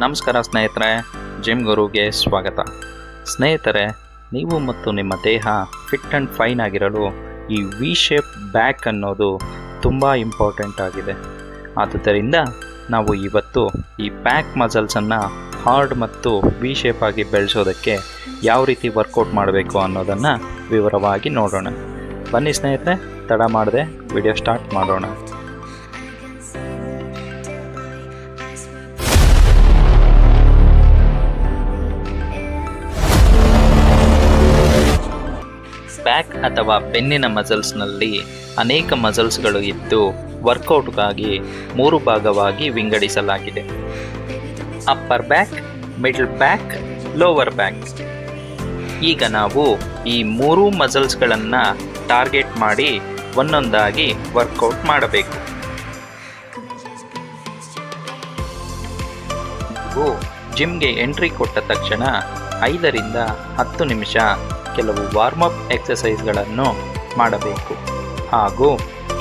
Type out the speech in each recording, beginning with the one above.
ನಮಸ್ಕಾರ ಸ್ನೇಹಿತರೆ, ಜಿಮ್ ಗುರುಗೆ ಸ್ವಾಗತ. ಸ್ನೇಹಿತರೆ, ನೀವು ಮತ್ತು ನಿಮ್ಮ ದೇಹ ಫಿಟ್ ಆ್ಯಂಡ್ ಫೈನ್ ಆಗಿರಲು ಈ ವಿ ಶೇಪ್ ಬ್ಯಾಕ್ ಅನ್ನೋದು ತುಂಬ ಇಂಪಾರ್ಟೆಂಟ್ ಆಗಿದೆ. ಆದುದರಿಂದ ನಾವು ಇವತ್ತು ಈ ಬ್ಯಾಕ್ ಮಸಲ್ಸನ್ನು ಹಾರ್ಡ್ ಮತ್ತು ವಿ ಶೇಪ್ ಆಗಿ ಬೆಳೆಸೋದಕ್ಕೆ ಯಾವ ರೀತಿ ವರ್ಕೌಟ್ ಮಾಡಬೇಕು ಅನ್ನೋದನ್ನು ವಿವರವಾಗಿ ನೋಡೋಣ. ಬನ್ನಿ ಸ್ನೇಹಿತರೆ, ತಡ ಮಾಡದೆ ವಿಡಿಯೋ ಸ್ಟಾರ್ಟ್ ಮಾಡೋಣ. ಬ್ಯಾಕ್ ಅಥವಾ ಬೆನ್ನಿನ ಮಸಲ್ಸ್ನಲ್ಲಿ ಅನೇಕ ಮಸಲ್ಸ್ಗಳು ಇದ್ದು ವರ್ಕೌಟ್ಗಾಗಿ 3 ಭಾಗವಾಗಿ ವಿಂಗಡಿಸಲಾಗಿದೆ. Upper back, middle back, lower back. ಈಗ ನಾವು ಈ 3 ಮಸಲ್ಸ್ಗಳನ್ನು ಟಾರ್ಗೆಟ್ ಮಾಡಿ ಒಂದೊಂದಾಗಿ ವರ್ಕೌಟ್ ಮಾಡಬೇಕು. ನೀವು ಜಿಮ್ಗೆ ಎಂಟ್ರಿ ಕೊಟ್ಟ ತಕ್ಷಣ 5 ರಿಂದ 10 ನಿಮಿಷ ಕೆಲವು ವಾರ್ಮಪ್ ಎಕ್ಸಸೈಸ್ಗಳನ್ನು ಮಾಡಬೇಕು ಹಾಗೂ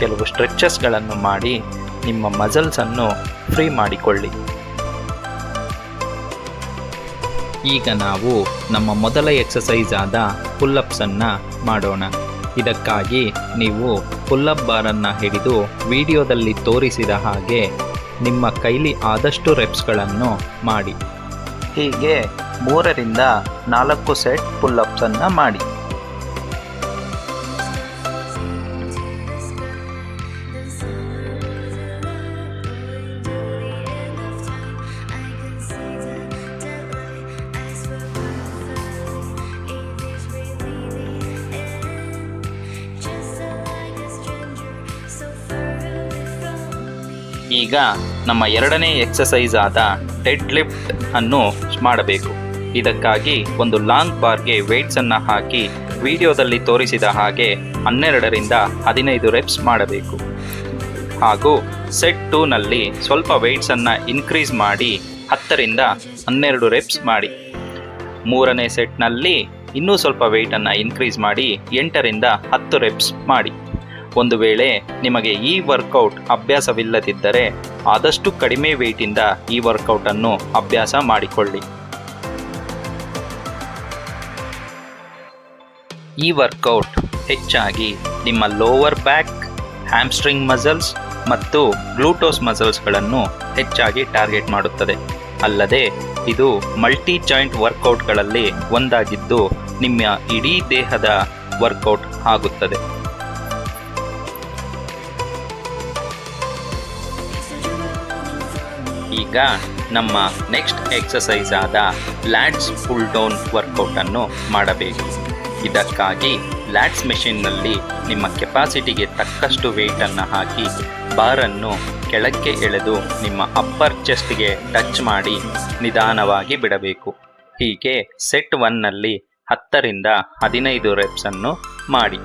ಕೆಲವು ಸ್ಟ್ರೆಚಸ್ಗಳನ್ನು ಮಾಡಿ ನಿಮ್ಮ ಮಸಲ್ಸನ್ನು ಫ್ರೀ ಮಾಡಿಕೊಳ್ಳಿ. ಈಗ ನಾವು ನಮ್ಮ ಮೊದಲ ಎಕ್ಸಸೈಸ್ ಆದ ಪುಲ್ಲಪ್ಸನ್ನು ಮಾಡೋಣ. ಇದಕ್ಕಾಗಿ ನೀವು ಪುಲ್ಲಪ್ ಬಾರನ್ನು ಹಿಡಿದು ವಿಡಿಯೋದಲ್ಲಿ ತೋರಿಸಿದ ಹಾಗೆ ನಿಮ್ಮ ಕೈಲಿ ಆದಷ್ಟು ರೆಪ್ಸ್ಗಳನ್ನು ಮಾಡಿ. ಹೀಗೆ 3 ರಿಂದ 4 ಸೆಟ್ ಪುಲ್ಲಪ್ಸನ್ನು ಮಾಡಿ. ಈಗ ನಮ್ಮ ಎರಡನೇ ಎಕ್ಸಸೈಸ್ ಆದ ಡೆಡ್ ಲಿಫ್ಟ್ ಅನ್ನು ಮಾಡಬೇಕು. ಇದಕ್ಕಾಗಿ ಒಂದು ಲಾಂಗ್ ಬಾರ್ಗೆ ವೆಯ್ಟ್ಸನ್ನು ಹಾಕಿ ವಿಡಿಯೋದಲ್ಲಿ ತೋರಿಸಿದ ಹಾಗೆ 12 ರಿಂದ 15 ರೆಪ್ಸ್ ಮಾಡಬೇಕು. ಹಾಗೂ ಸೆಟ್ 2ನಲ್ಲಿ ಸ್ವಲ್ಪ ವೆಯ್ಟ್ಸನ್ನು ಇನ್ಕ್ರೀಸ್ ಮಾಡಿ 10 ರಿಂದ 12 ರೆಪ್ಸ್ ಮಾಡಿ. 3ನೇ ಸೆಟ್ನಲ್ಲಿ ಇನ್ನೂ ಸ್ವಲ್ಪ ವೆಯ್ಟನ್ನು ಇನ್ಕ್ರೀಸ್ ಮಾಡಿ 8 ರಿಂದ 10 ರೆಪ್ಸ್ ಮಾಡಿ. ಒಂದು ವೇಳೆ ನಿಮಗೆ ಈ ವರ್ಕೌಟ್ ಅಭ್ಯಾಸವಿಲ್ಲದಿದ್ದರೆ ಆದಷ್ಟು ಕಡಿಮೆ ವೆಯ್ಟಿಂದ ಈ ವರ್ಕೌಟನ್ನು ಅಭ್ಯಾಸ ಮಾಡಿಕೊಳ್ಳಿ. ಈ ವರ್ಕೌಟ್ ಹೆಚ್ಚಾಗಿ ನಿಮ್ಮ ಲೋವರ್ ಬ್ಯಾಕ್, ಹ್ಯಾಮ್ಸ್ಟ್ರಿಂಗ್ ಮಸಲ್ಸ್ ಮತ್ತು ಗ್ಲೂಟೋಸ್ ಮಸಲ್ಸ್ಗಳನ್ನು ಹೆಚ್ಚಾಗಿ ಟಾರ್ಗೆಟ್ ಮಾಡುತ್ತದೆ. ಅಲ್ಲದೆ ಇದು ಮಲ್ಟಿ ಜಾಯಿಂಟ್ ವರ್ಕೌಟ್ಗಳಲ್ಲಿ ಒಂದಾಗಿದ್ದು ನಿಮ್ಮ ಇಡೀ ದೇಹದ ವರ್ಕೌಟ್ ಆಗುತ್ತದೆ. ಈಗ ನಮ್ಮ ನೆಕ್ಸ್ಟ್ ಎಕ್ಸಸೈಸ್ ಆದ ಲ್ಯಾಟ್ಸ್ ಪುಲ್ ಡೌನ್ ವರ್ಕೌಟನ್ನು ಮಾಡಬೇಕು. ಇದಕ್ಕಾಗಿ ಲ್ಯಾಟ್ಸ್ ಮೆಷಿನ್ನಲ್ಲಿ ನಿಮ್ಮ ಕೆಪಾಸಿಟಿಗೆ ತಕ್ಕಷ್ಟು ವೆಯ್ಟನ್ನು ಹಾಕಿ ಬಾರನ್ನು ಕೆಳಕ್ಕೆ ಎಳೆದು ನಿಮ್ಮ ಅಪ್ಪರ್ ಚೆಸ್ಟ್ಗೆ ಟಚ್ ಮಾಡಿ ನಿಧಾನವಾಗಿ ಬಿಡಬೇಕು. ಹೀಗೆ ಸೆಟ್ 1ನಲ್ಲಿ 10 ರಿಂದ 15 ರೆಪ್ಸನ್ನು ಮಾಡಿ.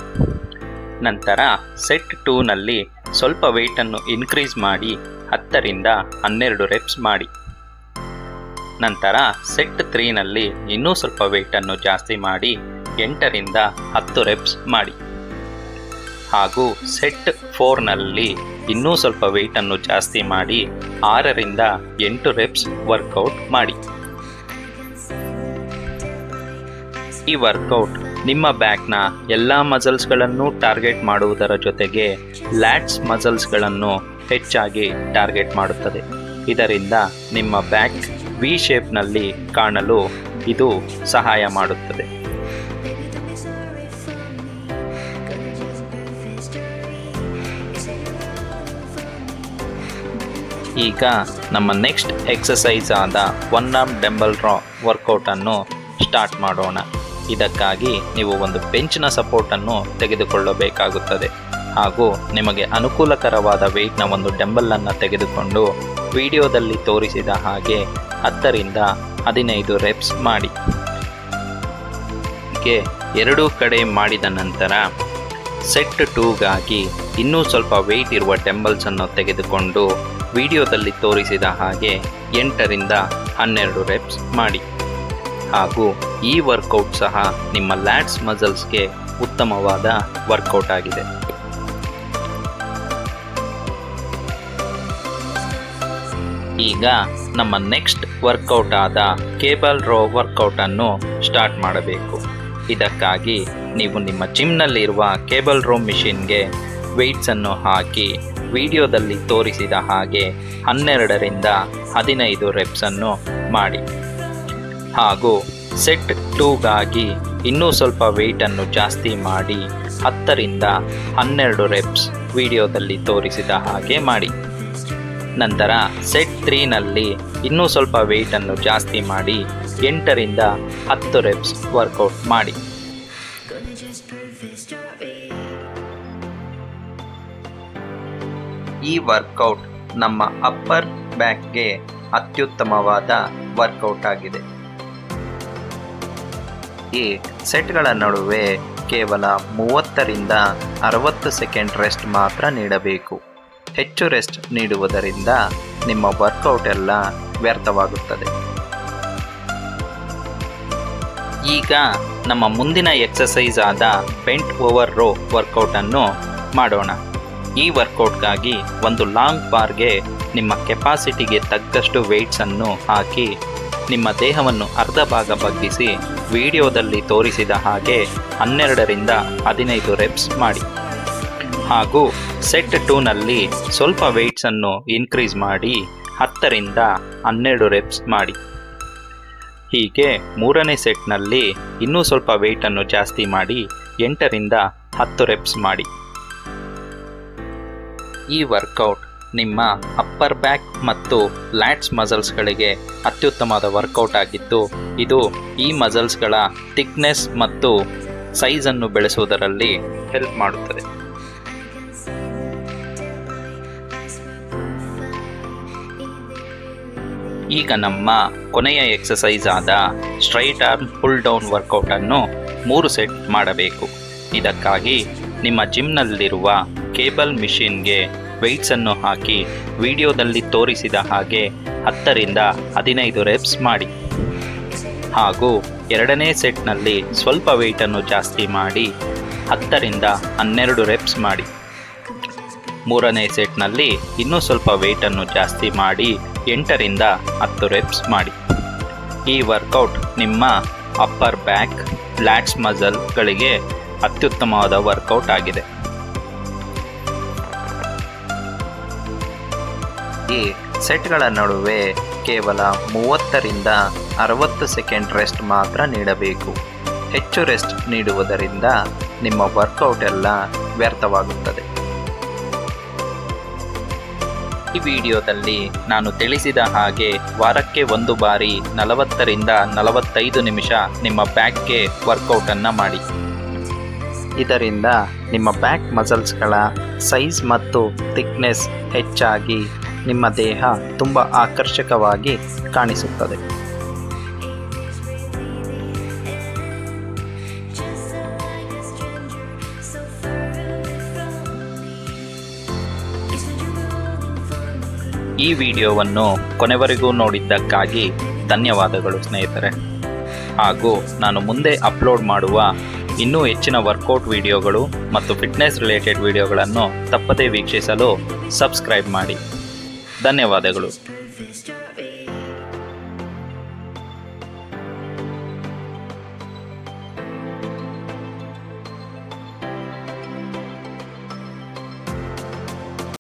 ನಂತರ ಸೆಟ್ 2ನಲ್ಲಿ ಸ್ವಲ್ಪ ವೆಯ್ಟನ್ನು ಇನ್ಕ್ರೀಸ್ ಮಾಡಿ 10 ರಿಂದ 12 ರೆಪ್ಸ್ ಮಾಡಿ. ನಂತರ ಸೆಟ್ 3ನಲ್ಲಿ ಇನ್ನೂ ಸ್ವಲ್ಪ ವೆಯ್ಟನ್ನು ಜಾಸ್ತಿ ಮಾಡಿ 8 ರಿಂದ 10 ರೆಪ್ಸ್ ಮಾಡಿ. ಹಾಗೂ ಸೆಟ್ 4ನಲ್ಲಿ ಇನ್ನೂ ಸ್ವಲ್ಪ ವೆಯ್ಟನ್ನು ಜಾಸ್ತಿ ಮಾಡಿ 6 ರಿಂದ 8 ರೆಪ್ಸ್ ವರ್ಕೌಟ್ ಮಾಡಿ. ಈ ವರ್ಕೌಟ್ ನಿಮ್ಮ ಬ್ಯಾಕ್ನ ಎಲ್ಲ ಮಸಲ್ಸ್ಗಳನ್ನು ಟಾರ್ಗೆಟ್ ಮಾಡುವುದರ ಜೊತೆಗೆ ಲ್ಯಾಟ್ಸ್ ಮಸಲ್ಸ್ಗಳನ್ನು ಹೆಚ್ಚಾಗಿ ಟಾರ್ಗೆಟ್ ಮಾಡುತ್ತದೆ. ಇದರಿಂದ ನಿಮ್ಮ ಬ್ಯಾಕ್ ವಿ ಶೇಪ್ನಲ್ಲಿ ಕಾಣಲು ಇದು ಸಹಾಯ ಮಾಡುತ್ತದೆ. ಈಗ ನಮ್ಮ ನೆಕ್ಸ್ಟ್ ಎಕ್ಸಸೈಸ್ ಆದ 1 ಆರ್ಮ್ ಡಂಬಲ್ ರಾ ವರ್ಕೌಟನ್ನು ಸ್ಟಾರ್ಟ್ ಮಾಡೋಣ. ಇದಕ್ಕಾಗಿ ನೀವು ಒಂದು ಬೆಂಚ್ನ ಸಪೋರ್ಟನ್ನು ತೆಗೆದುಕೊಳ್ಳಬೇಕಾಗುತ್ತದೆ. ಹಾಗೂ ನಿಮಗೆ ಅನುಕೂಲಕರವಾದ ವೆಯ್ಟ್ನ ಒಂದು ಡಂಬಲನ್ನು ತೆಗೆದುಕೊಂಡು ವಿಡಿಯೋದಲ್ಲಿ ತೋರಿಸಿದ ಹಾಗೆ 10 ರಿಂದ 15 ರೆಪ್ಸ್ ಮಾಡಿ. ಹೀಗೆ 2 ಕಡೆ ಮಾಡಿದ ನಂತರ ಸೆಟ್ 2ಗಾಗಿ ಇನ್ನೂ ಸ್ವಲ್ಪ ವೆಯ್ಟ್ ಇರುವ ಡಂಬಲ್ಸನ್ನು ತೆಗೆದುಕೊಂಡು ವಿಡಿಯೋದಲ್ಲಿ ತೋರಿಸಿದ ಹಾಗೆ 8 ರಿಂದ 12 ರೆಪ್ಸ್ ಮಾಡಿ. ಹಾಗೂ ಈ ವರ್ಕೌಟ್ ಸಹ ನಿಮ್ಮ ಲ್ಯಾಟ್ಸ್ ಮಸಲ್ಸ್ಗೆ ಉತ್ತಮವಾದ ವರ್ಕೌಟ್ ಆಗಿದೆ. ಈಗ ನಮ್ಮ ನೆಕ್ಸ್ಟ್ ವರ್ಕೌಟ್ ಆದ ಕೇಬಲ್ ರೋ ವರ್ಕೌಟನ್ನು ಸ್ಟಾರ್ಟ್ ಮಾಡಬೇಕು. ಇದಕ್ಕಾಗಿ ನೀವು ನಿಮ್ಮ ಜಿಮ್ನಲ್ಲಿರುವ ಕೇಬಲ್ ರೋ ಮಿಷಿನ್ಗೆ ವೆಯ್ಟ್ಸನ್ನು ಹಾಕಿ ವಿಡಿಯೋದಲ್ಲಿ ತೋರಿಸಿದ ಹಾಗೆ 12ರಿಂದ 15 ರೆಪ್ಸನ್ನು ಮಾಡಿ. ಹಾಗೂ ಸೆಟ್ 2ಗಾಗಿ ಇನ್ನೂ ಸ್ವಲ್ಪ ವೆಯ್ಟನ್ನು ಜಾಸ್ತಿ ಮಾಡಿ 10ರಿಂದ 12 ರೆಪ್ಸ್ ವಿಡಿಯೋದಲ್ಲಿ ತೋರಿಸಿದ ಹಾಗೆ ಮಾಡಿ. ನಂತರ ಸೆಟ್ 3ನಲ್ಲಿ ಇನ್ನೂ ಸ್ವಲ್ಪ ವೆಯ್ಟನ್ನು ಜಾಸ್ತಿ ಮಾಡಿ 8ರಿಂದ 10 ರೆಪ್ಸ್ ವರ್ಕೌಟ್ ಮಾಡಿ. ಈ ವರ್ಕೌಟ್ ನಮ್ಮ ಅಪ್ಪರ್ ಬ್ಯಾಕ್ಗೆ ಅತ್ಯುತ್ತಮವಾದ ವರ್ಕೌಟ್ ಆಗಿದೆ. ಈ ಸೆಟ್ಗಳ ನಡುವೆ ಕೇವಲ 30ರಿಂದ 60 ಸೆಕೆಂಡ್ ರೆಸ್ಟ್ ಮಾತ್ರ ನೀಡಬೇಕು. ಹೆಚ್ಚು ರೆಸ್ಟ್ ನೀಡುವುದರಿಂದ ನಿಮ್ಮ ವರ್ಕೌಟ್ ಎಲ್ಲ ವ್ಯರ್ಥವಾಗುತ್ತದೆ. ಈಗ ನಮ್ಮ ಮುಂದಿನ ಎಕ್ಸಸೈಸ್ ಆದ ಬೆಂಟ್ ಓವರ್ ರೋ ವರ್ಕೌಟನ್ನು ಮಾಡೋಣ. ಈ ವರ್ಕೌಟ್ಗಾಗಿ ಒಂದು ಲಾಂಗ್ ಬಾರ್ಗೆ ನಿಮ್ಮ ಕೆಪಾಸಿಟಿಗೆ ತಕ್ಕಷ್ಟು ವೆಯ್ಟ್ಸನ್ನು ಹಾಕಿ ನಿಮ್ಮ ದೇಹವನ್ನು ಅರ್ಧ ಭಾಗ ಬಗ್ಗಿಸಿ ವಿಡಿಯೋದಲ್ಲಿ ತೋರಿಸಿದ ಹಾಗೆ 12ರಿಂದ 15 ರೆಪ್ಸ್ ಮಾಡಿ. ಹಾಗೂ ಸೆಟ್ 2ನಲ್ಲಿ ಸ್ವಲ್ಪ ವೆಯ್ಟ್ಸನ್ನು ಇನ್ಕ್ರೀಸ್ ಮಾಡಿ 10ರಿಂದ 12 ರೆಪ್ಸ್ ಮಾಡಿ. ಹೀಗೆ 3ನೇ ಸೆಟ್ನಲ್ಲಿ ಇನ್ನೂ ಸ್ವಲ್ಪ ವೆಯ್ಟನ್ನು ಜಾಸ್ತಿ ಮಾಡಿ 8ರಿಂದ 10 ರೆಪ್ಸ್ ಮಾಡಿ. ಈ ವರ್ಕೌಟ್ ನಿಮ್ಮ ಅಪ್ಪರ್ ಬ್ಯಾಕ್ ಮತ್ತು ಲ್ಯಾಟ್ಸ್ ಮಸಲ್ಸ್ಗಳಿಗೆ ಅತ್ಯುತ್ತಮವಾದ ವರ್ಕೌಟ್ ಆಗಿದ್ದು, ಇದು ಈ ಮಸಲ್ಸ್ಗಳ ಥಿಕ್ನೆಸ್ ಮತ್ತು ಸೈಜನ್ನು ಬೆಳೆಸುವುದರಲ್ಲಿ ಹೆಲ್ಪ್ ಮಾಡುತ್ತದೆ. ಈಗ ನಮ್ಮ ಕೊನೆಯ ಎಕ್ಸಸೈಸ್ ಆದ ಸ್ಟ್ರೈಟ್ ಆರ್ಮ್ ಪುಲ್ ಡೌನ್ ವರ್ಕೌಟನ್ನು 3 ಸೆಟ್ ಮಾಡಬೇಕು. ಇದಕ್ಕಾಗಿ ನಿಮ್ಮ ಜಿಮ್ನಲ್ಲಿರುವ ಕೇಬಲ್ ಮಿಷಿನ್ಗೆ ವೆಯ್ಟ್ಸನ್ನು ಹಾಕಿ ವಿಡಿಯೋದಲ್ಲಿ ತೋರಿಸಿದ ಹಾಗೆ 10ರಿಂದ 15 ರೆಪ್ಸ್ ಮಾಡಿ. ಹಾಗೂ 2ನೇ ಸೆಟ್ನಲ್ಲಿ ಸ್ವಲ್ಪ ವೆಯ್ಟನ್ನು ಜಾಸ್ತಿ ಮಾಡಿ 10ರಿಂದ 12 ರೆಪ್ಸ್ ಮಾಡಿ. 3ನೇ ಸೆಟ್ನಲ್ಲಿ ಇನ್ನೂ ಸ್ವಲ್ಪ ವೆಯ್ಟನ್ನು ಜಾಸ್ತಿ ಮಾಡಿ 8ರಿಂದ 10 ರೆಪ್ಸ್ ಮಾಡಿ. ಈ ವರ್ಕೌಟ್ ನಿಮ್ಮ ಅಪ್ಪರ್ ಬ್ಯಾಕ್, ಲ್ಯಾಟ್ಸ್ ಮಸಲ್ಗಳಿಗೆ ಅತ್ಯುತ್ತಮವಾದ ವರ್ಕೌಟ್ ಆಗಿದೆ. ಈ ಸೆಟ್ಗಳ ನಡುವೆ ಕೇವಲ 30ರಿಂದ 60 ಸೆಕೆಂಡ್ ರೆಸ್ಟ್ ಮಾತ್ರ ನೀಡಬೇಕು. ಹೆಚ್ಚು ರೆಸ್ಟ್ ನೀಡುವುದರಿಂದ ನಿಮ್ಮ ವರ್ಕೌಟ್ ಎಲ್ಲ ವ್ಯರ್ಥವಾಗುತ್ತದೆ. ಈ ವಿಡಿಯೋದಲ್ಲಿ ನಾನು ತಿಳಿಸಿದ ಹಾಗೆ ವಾರಕ್ಕೆ 1 ಬಾರಿ 40ರಿಂದ 45 ನಿಮಿಷ ನಿಮ್ಮ ಬ್ಯಾಕ್ಗೆ ವರ್ಕೌಟನ್ನು ಮಾಡಿ. ಇದರಿಂದ ನಿಮ್ಮ ಬ್ಯಾಕ್ ಮಸಲ್ಸ್ಗಳ ಸೈಜ್ ಮತ್ತು ಥಿಕ್ನೆಸ್ ಹೆಚ್ಚಾಗಿ ನಿಮ್ಮ ದೇಹ ತುಂಬ ಆಕರ್ಷಕವಾಗಿ ಕಾಣಿಸುತ್ತದೆ. ಈ ವಿಡಿಯೋವನ್ನು ಕೊನೆವರೆಗೂ ನೋಡಿದ್ದಕ್ಕಾಗಿ ಧನ್ಯವಾದಗಳು ಸ್ನೇಹಿತರೆ. ಹಾಗೂ ನಾನು ಮುಂದೆ ಅಪ್ಲೋಡ್ ಮಾಡುವ ಇನ್ನೂ ಹೆಚ್ಚಿನ ವರ್ಕೌಟ್ ವಿಡಿಯೋಗಳು ಮತ್ತು ಫಿಟ್ನೆಸ್ ರಿಲೇಟೆಡ್ ವಿಡಿಯೋಗಳನ್ನು ತಪ್ಪದೇ ವೀಕ್ಷಿಸಲು ಸಬ್ಸ್ಕ್ರೈಬ್ ಮಾಡಿ. ಧನ್ಯವಾದಗಳು.